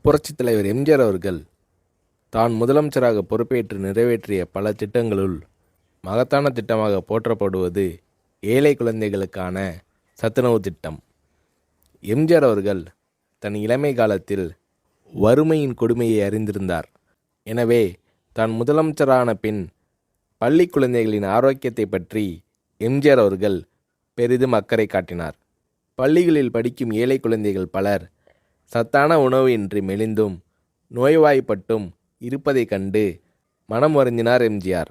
புரட்சித் தலைவர் எம்ஜிஆர் அவர்கள் தான் முதலமைச்சராக பொறுப்பேற்று நிறைவேற்றிய பல திட்டங்களுள் மகத்தான திட்டமாக போற்றப்படுவது ஏழை குழந்தைகளுக்கான சத்துணவு திட்டம். எம்ஜிஆர் அவர்கள் தன் இளமை காலத்தில் வறுமையின் கொடுமையை அறிந்திருந்தார். எனவே தான் முதலமைச்சரான பின் பள்ளி குழந்தைகளின் ஆரோக்கியத்தை பற்றி எம்ஜிஆர் அவர்கள் பெரிதும் அக்கறை காட்டினார். பள்ளிகளில் படிக்கும் ஏழை குழந்தைகள் பலர் சத்தான உணவு இன்றி மெலிந்தும் நோய்வாய்ப்பட்டும் இருப்பதைக் கண்டு மனம் வருந்தினார் எம்ஜிஆர்.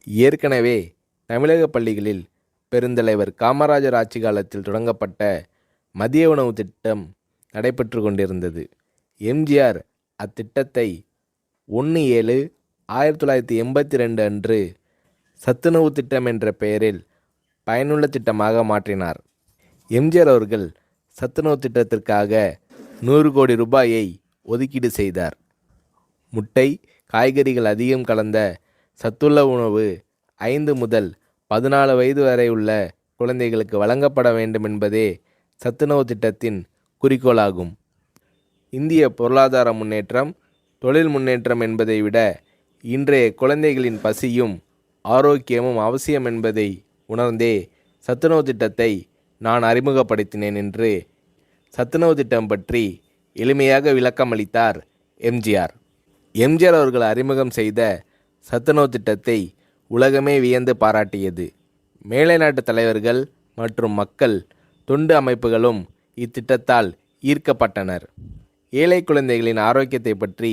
ஏற்கனவே தமிழக பள்ளிகளில் பெருந்தலைவர் காமராஜர் ஆட்சி காலத்தில் தொடங்கப்பட்ட மதிய உணவு திட்டம் நடைபெற்று கொண்டிருந்தது. எம்ஜிஆர் அத்திட்டத்தை 1/7/1982 அன்று சத்துணவு திட்டம் என்ற பெயரில் பயனுள்ள திட்டமாக மாற்றினார். எம்ஜிஆர் அவர்கள் சத்துணவு திட்டத்திற்காக 100 கோடி ரூபாயை ஒதுக்கீடு செய்தார். முட்டை, காய்கறிகள் அதிகம் கலந்த சத்துள்ள உணவு 5 முதல் 14 வயது வரை உள்ள குழந்தைகளுக்கு வழங்கப்பட வேண்டும் என்பதே சத்துணவு திட்டத்தின் குறிக்கோளாகும். இந்திய பொருளாதார முன்னேற்றம், தொழில் முன்னேற்றம் என்பதை விட இன்றைய குழந்தைகளின் பசியும் ஆரோக்கியமும் அவசியம் என்பதை உணர்ந்தே சத்துணவு திட்டத்தை நான் அறிமுகப்படுத்தினேன் என்று சத்துணவு திட்டம் பற்றி எளிமையாக விளக்கமளித்தார் எம்ஜிஆர். எம்ஜிஆர் அவர்கள் அறிமுகம் செய்த சத்துணவு திட்டத்தை உலகமே வியந்து பாராட்டியது. மேலை நாட்டு தலைவர்கள் மற்றும் மக்கள் தொண்டு அமைப்புகளும் இத்திட்டத்தால் ஈர்க்கப்பட்டனர். ஏழை குழந்தைகளின் ஆரோக்கியத்தை பற்றி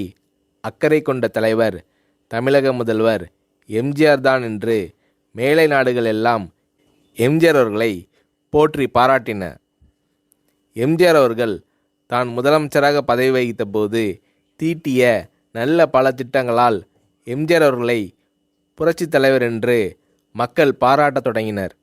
அக்கறை கொண்ட தலைவர் தமிழக முதல்வர் எம்ஜிஆர் தான் என்று மேலை நாடுகள் எல்லாம் எம்ஜிஆர் அவர்களை போற்றி பாராட்டின. எம்ஜிஆர் அவர்கள் தான் முதலமைச்சராக பதவி வகித்த போது தீட்டிய நல்ல பல திட்டங்களால் எம்ஜிஆர் அவர்களை புரட்சித் தலைவர் என்று மக்கள் பாராட்டத் தொடங்கினர்.